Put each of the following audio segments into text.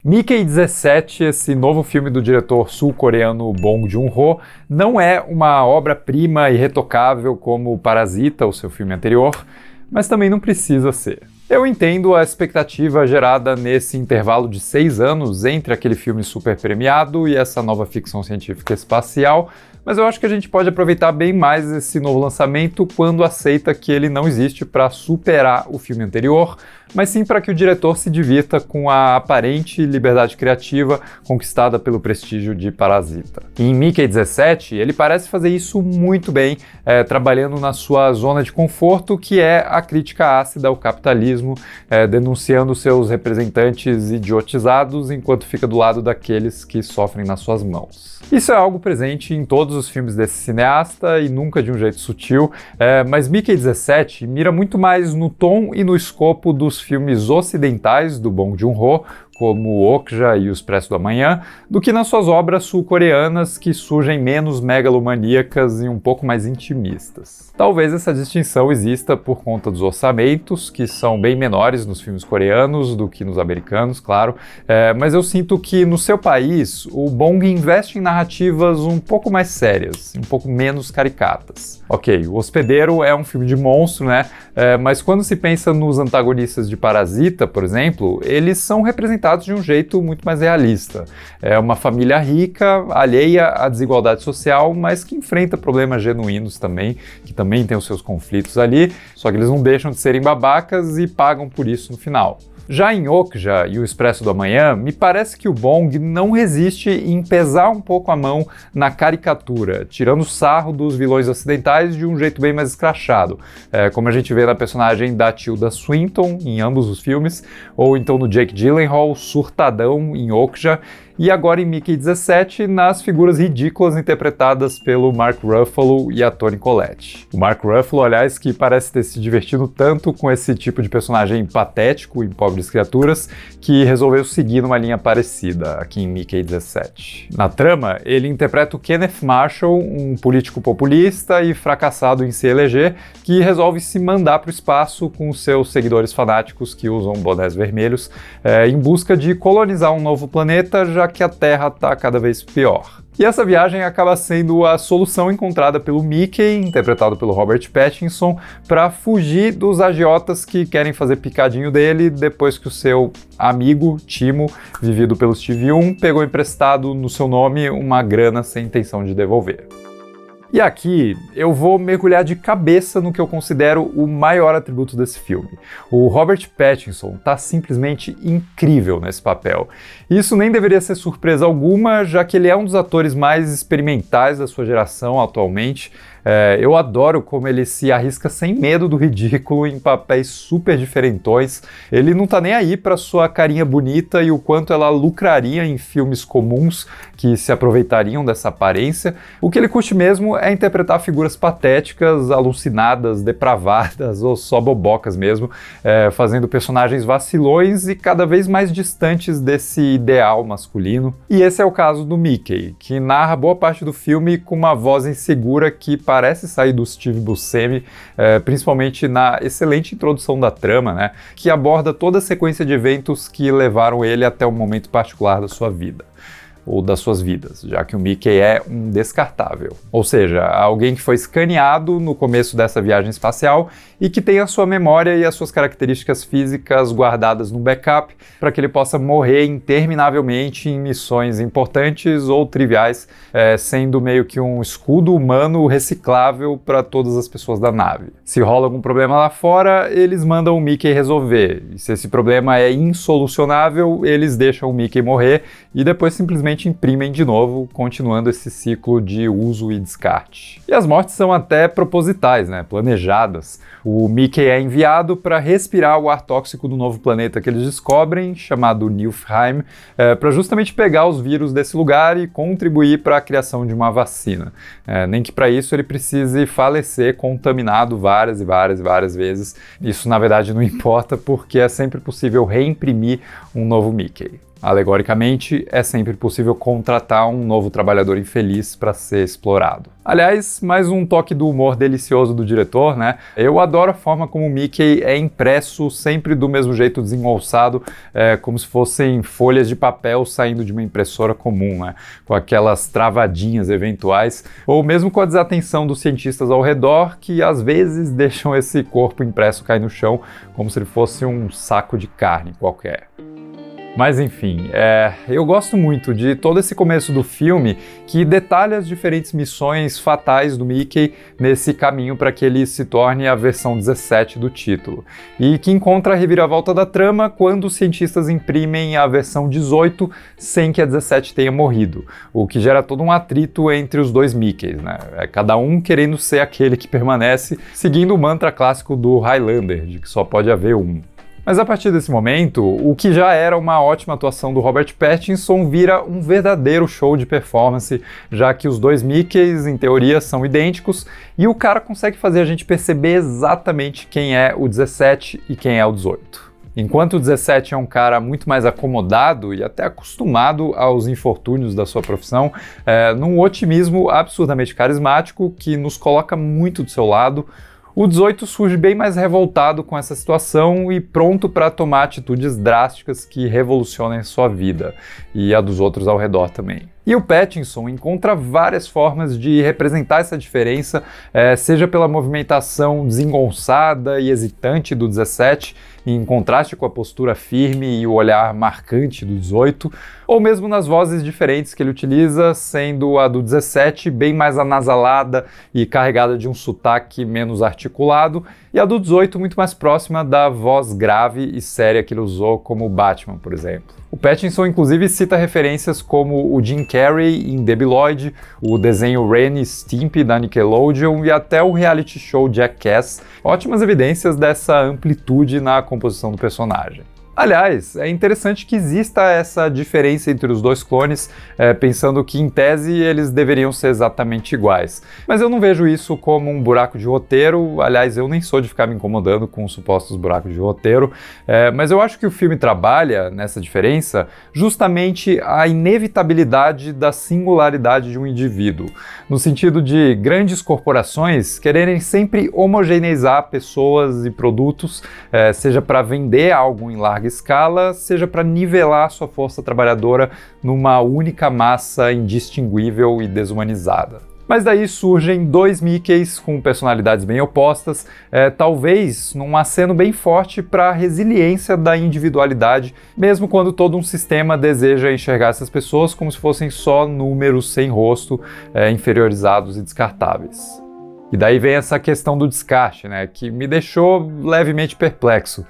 Mickey 17, esse novo filme do diretor sul-coreano Bong Joon-ho, não é uma obra-prima irretocável como Parasita, o seu filme anterior, mas também não precisa ser. Eu entendo a expectativa gerada nesse intervalo de 6 anos entre aquele filme super premiado e essa nova ficção científica espacial, mas eu acho que a gente pode aproveitar bem mais esse novo lançamento quando aceita que ele não existe para superar o filme anterior, mas sim para que o diretor se divirta com a aparente liberdade criativa conquistada pelo prestígio de Parasita. Em Mickey 17, ele parece fazer isso muito bem, trabalhando na sua zona de conforto, que é a crítica ácida ao capitalismo, denunciando seus representantes idiotizados enquanto fica do lado daqueles que sofrem nas suas mãos. Isso é algo presente em todos os filmes desse cineasta e nunca de um jeito sutil, mas Mickey 17 mira muito mais no tom e no escopo dos filmes ocidentais do Bong Joon-ho, como Okja e O Expresso do Amanhã, do que nas suas obras sul-coreanas, que surgem menos megalomaníacas e um pouco mais intimistas. Talvez essa distinção exista por conta dos orçamentos, que são bem menores nos filmes coreanos do que nos americanos, claro, mas eu sinto que no seu país o Bong investe em narrativas um pouco mais sérias, um pouco menos caricatas. Ok, O Hospedeiro é um filme de monstro, né? Mas quando se pensa nos antagonistas de Parasita, por exemplo, eles são representados de um jeito muito mais realista. É uma família rica, alheia à desigualdade social, mas que enfrenta problemas genuínos também, que também tem os seus conflitos ali, só que eles não deixam de serem babacas e pagam por isso no final. Já em Okja e O Expresso do Amanhã, me parece que o Bong não resiste em pesar um pouco a mão na caricatura, tirando sarro dos vilões ocidentais de um jeito bem mais escrachado, como a gente vê na personagem da Tilda Swinton em ambos os filmes, ou então no Jake Gyllenhaal, surtadão em Okja, e agora em Mickey 17, nas figuras ridículas interpretadas pelo Mark Ruffalo e a Toni Collette. O Mark Ruffalo, aliás, que parece ter se divertido tanto com esse tipo de personagem patético em Pobres Criaturas, que resolveu seguir numa linha parecida aqui em Mickey 17. Na trama, ele interpreta o Kenneth Marshall, um político populista e fracassado em se eleger, que resolve se mandar para o espaço com seus seguidores fanáticos que usam bonés vermelhos, em busca de colonizar um novo planeta, já que a Terra está cada vez pior. E essa viagem acaba sendo a solução encontrada pelo Mickey, interpretado pelo Robert Pattinson, para fugir dos agiotas que querem fazer picadinho dele depois que o seu amigo, Timo, vivido pelo Steve Yeun, pegou emprestado no seu nome uma grana sem intenção de devolver. E aqui eu vou mergulhar de cabeça no que eu considero o maior atributo desse filme. O Robert Pattinson tá simplesmente incrível nesse papel. Isso nem deveria ser surpresa alguma, já que ele é um dos atores mais experimentais da sua geração atualmente. Eu adoro como ele se arrisca sem medo do ridículo em papéis super diferentões. Ele não tá nem aí pra sua carinha bonita e o quanto ela lucraria em filmes comuns que se aproveitariam dessa aparência. O que ele curte mesmo é interpretar figuras patéticas, alucinadas, depravadas ou só bobocas mesmo, fazendo personagens vacilões e cada vez mais distantes desse ideal masculino. E esse é o caso do Mickey, que narra boa parte do filme com uma voz insegura que parece sair do Steve Buscemi, principalmente na excelente introdução da trama, né, que aborda toda a sequência de eventos que levaram ele até um momento particular da sua vida, ou das suas vidas, já que o Mickey é um descartável. Ou seja, alguém que foi escaneado no começo dessa viagem espacial e que tem a sua memória e as suas características físicas guardadas no backup para que ele possa morrer interminavelmente em missões importantes ou triviais, sendo meio que um escudo humano reciclável para todas as pessoas da nave. Se rola algum problema lá fora, eles mandam o Mickey resolver. E se esse problema é insolucionável, eles deixam o Mickey morrer e depois simplesmente imprimem de novo, continuando esse ciclo de uso e descarte. E as mortes são até propositais, né? Planejadas. O Mickey é enviado para respirar o ar tóxico do novo planeta que eles descobrem, chamado Niflheim, para justamente pegar os vírus desse lugar e contribuir para a criação de uma vacina. Nem que para isso ele precise falecer contaminado várias e várias e várias vezes. Isso, na verdade, não importa, porque é sempre possível reimprimir um novo Mickey. Alegoricamente, é sempre possível contratar um novo trabalhador infeliz para ser explorado. Aliás, mais um toque do humor delicioso do diretor, né? Eu adoro a forma como o Mickey é impresso sempre do mesmo jeito desengonçado, como se fossem folhas de papel saindo de uma impressora comum, né? Com aquelas travadinhas eventuais, ou mesmo com a desatenção dos cientistas ao redor, que às vezes deixam esse corpo impresso cair no chão como se ele fosse um saco de carne qualquer. Mas enfim, eu gosto muito de todo esse começo do filme que detalha as diferentes missões fatais do Mickey nesse caminho para que ele se torne a versão 17 do título, e que encontra a reviravolta da trama quando os cientistas imprimem a versão 18 sem que a 17 tenha morrido, o que gera todo um atrito entre os dois Mickeys, né? Cada um querendo ser aquele que permanece, seguindo o mantra clássico do Highlander, de que só pode haver um. Mas a partir desse momento, o que já era uma ótima atuação do Robert Pattinson vira um verdadeiro show de performance, já que os dois Mickeys, em teoria, são idênticos, e o cara consegue fazer a gente perceber exatamente quem é o 17 e quem é o 18. Enquanto o 17 é um cara muito mais acomodado e até acostumado aos infortúnios da sua profissão, num otimismo absurdamente carismático que nos coloca muito do seu lado, o 18 surge bem mais revoltado com essa situação e pronto para tomar atitudes drásticas que revolucionem sua vida e a dos outros ao redor também. E o Pattinson encontra várias formas de representar essa diferença, seja pela movimentação desengonçada e hesitante do 17, em contraste com a postura firme e o olhar marcante do 18, ou mesmo nas vozes diferentes que ele utiliza, sendo a do 17 bem mais anasalada e carregada de um sotaque menos articulado, e a do 18 muito mais próxima da voz grave e séria que ele usou como Batman, por exemplo. O Pattinson, inclusive, cita referências como o Jim Carrey em Debi Lloyd, o desenho Ren e Stimpy da Nickelodeon e até o reality show Jackass, ótimas evidências dessa amplitude na composição do personagem. Aliás, é interessante que exista essa diferença entre os dois clones, pensando que, em tese, eles deveriam ser exatamente iguais. Mas eu não vejo isso como um buraco de roteiro, aliás, eu nem sou de ficar me incomodando com os supostos buracos de roteiro, mas eu acho que o filme trabalha, nessa diferença, justamente a inevitabilidade da singularidade de um indivíduo, no sentido de grandes corporações quererem sempre homogeneizar pessoas e produtos, seja para vender algo em larga escala, seja para nivelar sua força trabalhadora numa única massa indistinguível e desumanizada. Mas daí surgem dois Mickeys com personalidades bem opostas, talvez num aceno bem forte para a resiliência da individualidade, mesmo quando todo um sistema deseja enxergar essas pessoas como se fossem só números sem rosto, inferiorizados e descartáveis. E daí vem essa questão do descarte, né, que me deixou levemente perplexo,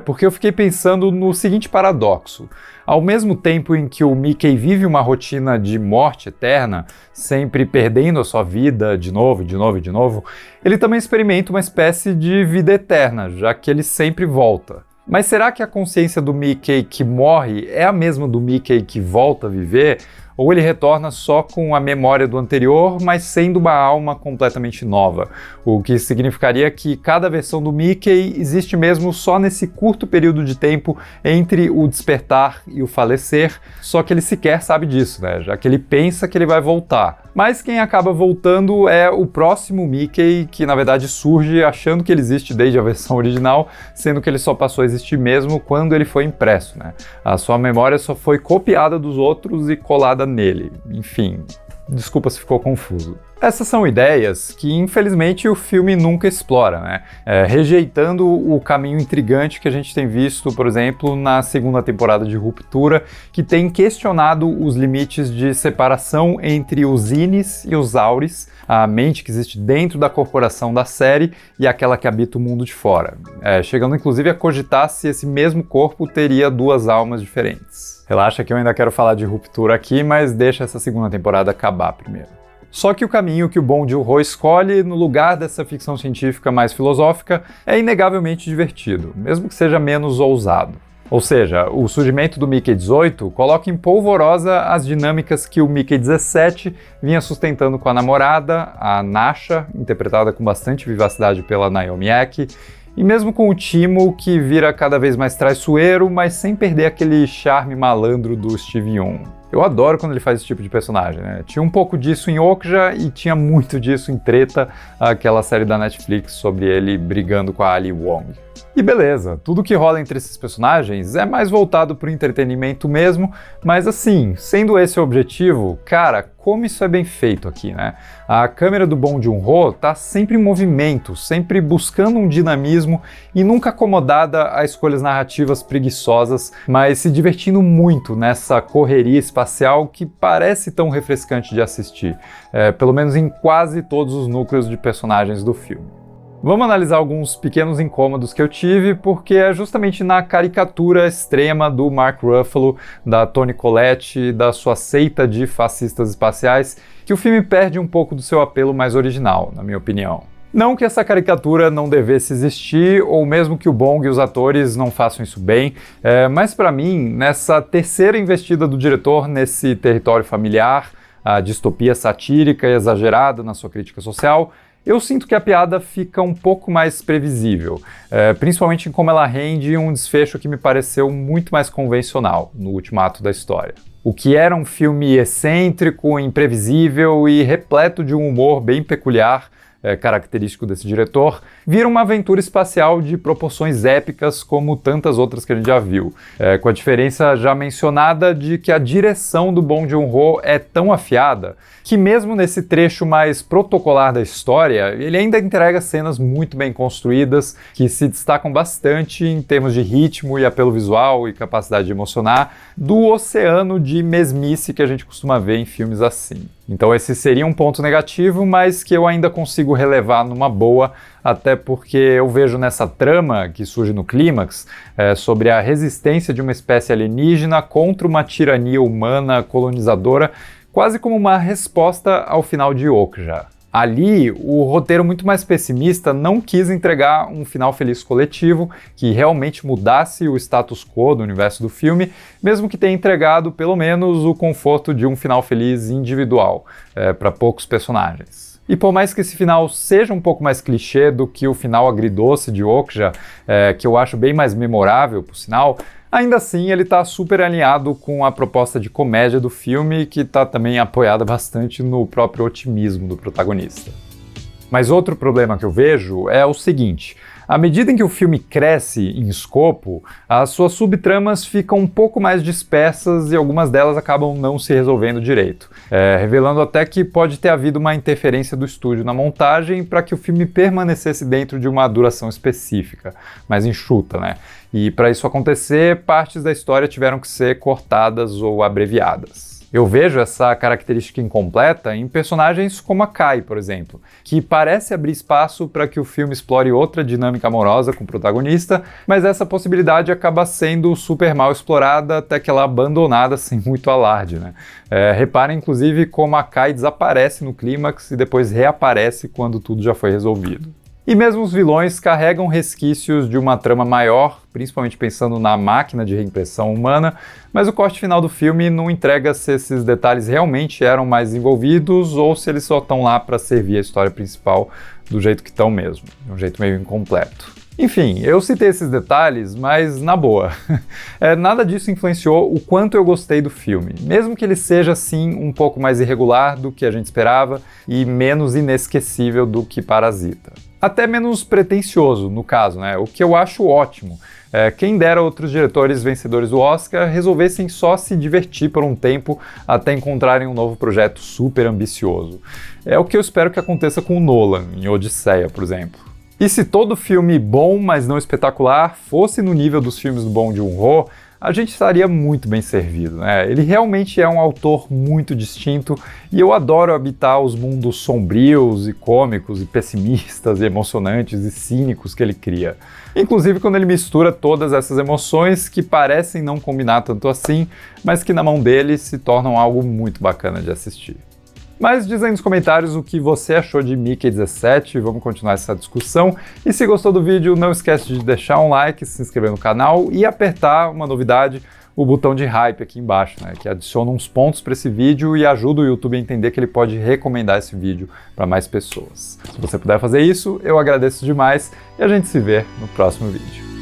porque eu fiquei pensando no seguinte paradoxo. Ao mesmo tempo em que o Mickey vive uma rotina de morte eterna, sempre perdendo a sua vida de novo, de novo e de novo, ele também experimenta uma espécie de vida eterna, já que ele sempre volta. Mas será que a consciência do Mickey que morre é a mesma do Mickey que volta a viver? Ou ele retorna só com a memória do anterior, mas sendo uma alma completamente nova, o que significaria que cada versão do Mickey existe mesmo só nesse curto período de tempo entre o despertar e o falecer, só que ele sequer sabe disso, né? Já que ele pensa que ele vai voltar. Mas quem acaba voltando é o próximo Mickey, que na verdade surge achando que ele existe desde a versão original, sendo que ele só passou a existir mesmo quando ele foi impresso, né? A sua memória só foi copiada dos outros e colada nele. Enfim, desculpa se ficou confuso. Essas são ideias que, infelizmente, o filme nunca explora, né? Rejeitando o caminho intrigante que a gente tem visto, por exemplo, na segunda temporada de Ruptura, que tem questionado os limites de separação entre os Inis e os Auris, a mente que existe dentro da corporação da série e aquela que habita o mundo de fora, chegando inclusive a cogitar se esse mesmo corpo teria duas almas diferentes. Relaxa que eu ainda quero falar de Ruptura aqui, mas deixa essa segunda temporada acabar primeiro. Só que o caminho que o Bong Joon-ho escolhe no lugar dessa ficção científica mais filosófica é inegavelmente divertido, mesmo que seja menos ousado. Ou seja, o surgimento do Mickey 18 coloca em polvorosa as dinâmicas que o Mickey 17 vinha sustentando com a namorada, a Nasha, interpretada com bastante vivacidade pela Naomi Ackie, E mesmo com o Timo, que vira cada vez mais traiçoeiro, mas sem perder aquele charme malandro do Steve Yeun. Eu adoro quando ele faz esse tipo de personagem, né? Tinha um pouco disso em Okja e tinha muito disso em Treta, aquela série da Netflix sobre ele brigando com a Ali Wong. E beleza, tudo que rola entre esses personagens é mais voltado pro entretenimento mesmo, mas assim, sendo esse o objetivo, cara, como isso é bem feito aqui, né? A câmera do Bong Joon-ho tá sempre em movimento, sempre buscando um dinamismo e nunca acomodada a escolhas narrativas preguiçosas, mas se divertindo muito nessa correria espacial que parece tão refrescante de assistir, pelo menos em quase todos os núcleos de personagens do filme. Vamos analisar alguns pequenos incômodos que eu tive, porque é justamente na caricatura extrema do Mark Ruffalo, da Toni Collette e da sua seita de fascistas espaciais que o filme perde um pouco do seu apelo mais original, na minha opinião. Não que essa caricatura não devesse existir, ou mesmo que o Bong e os atores não façam isso bem, mas para mim, nessa terceira investida do diretor nesse território familiar, a distopia satírica e exagerada na sua crítica social, eu sinto que a piada fica um pouco mais previsível, principalmente em como ela rende um desfecho que me pareceu muito mais convencional no último ato da história. O que era um filme excêntrico, imprevisível e repleto de um humor bem peculiar, característico desse diretor, vira uma aventura espacial de proporções épicas como tantas outras que a gente já viu, com a diferença já mencionada de que a direção do Bong Joon-ho é tão afiada que mesmo nesse trecho mais protocolar da história, ele ainda entrega cenas muito bem construídas, que se destacam bastante em termos de ritmo e apelo visual e capacidade de emocionar, do oceano de mesmice que a gente costuma ver em filmes assim. Então esse seria um ponto negativo, mas que eu ainda consigo relevar numa boa, até porque eu vejo nessa trama que surge no clímax sobre a resistência de uma espécie alienígena contra uma tirania humana colonizadora, quase como uma resposta ao final de Okja. Ali, o roteiro muito mais pessimista não quis entregar um final feliz coletivo que realmente mudasse o status quo do universo do filme, mesmo que tenha entregado pelo menos o conforto de um final feliz individual para poucos personagens. E por mais que esse final seja um pouco mais clichê do que o final agridoce de Okja, que eu acho bem mais memorável, por sinal, ainda assim ele está super alinhado com a proposta de comédia do filme, que está também apoiada bastante no próprio otimismo do protagonista. Mas outro problema que eu vejo é o seguinte: à medida em que o filme cresce em escopo, as suas subtramas ficam um pouco mais dispersas e algumas delas acabam não se resolvendo direito, revelando até que pode ter havido uma interferência do estúdio na montagem para que o filme permanecesse dentro de uma duração específica, mais enxuta, né? E para isso acontecer, partes da história tiveram que ser cortadas ou abreviadas. Eu vejo essa característica incompleta em personagens como a Kai, por exemplo, que parece abrir espaço para que o filme explore outra dinâmica amorosa com o protagonista, mas essa possibilidade acaba sendo super mal explorada até que ela é abandonada sem muito alarde, né? Reparem, inclusive, como a Kai desaparece no clímax e depois reaparece quando tudo já foi resolvido. E mesmo os vilões carregam resquícios de uma trama maior, principalmente pensando na máquina de reimpressão humana, mas o corte final do filme não entrega se esses detalhes realmente eram mais envolvidos ou se eles só estão lá para servir a história principal do jeito que estão mesmo, de um jeito meio incompleto. Enfim, eu citei esses detalhes, mas na boa. Nada disso influenciou o quanto eu gostei do filme, mesmo que ele seja, sim, um pouco mais irregular do que a gente esperava e menos inesquecível do que Parasita. Até menos pretensioso, no caso, né? O que eu acho ótimo. Quem dera outros diretores vencedores do Oscar resolvessem só se divertir por um tempo até encontrarem um novo projeto super ambicioso. É o que eu espero que aconteça com o Nolan, em Odisseia, por exemplo. E se todo filme bom, mas não espetacular, fosse no nível dos filmes do Bong Joon-ho, a gente estaria muito bem servido, né? Ele realmente é um autor muito distinto e eu adoro habitar os mundos sombrios e cômicos e pessimistas e emocionantes e cínicos que ele cria. Inclusive quando ele mistura todas essas emoções que parecem não combinar tanto assim, mas que na mão dele se tornam algo muito bacana de assistir. Mas diz aí nos comentários o que você achou de Mickey 17, vamos continuar essa discussão. E se gostou do vídeo, não esquece de deixar um like, se inscrever no canal e apertar uma novidade, o botão de hype aqui embaixo, né, que adiciona uns pontos para esse vídeo e ajuda o YouTube a entender que ele pode recomendar esse vídeo para mais pessoas. Se você puder fazer isso, eu agradeço demais e a gente se vê no próximo vídeo.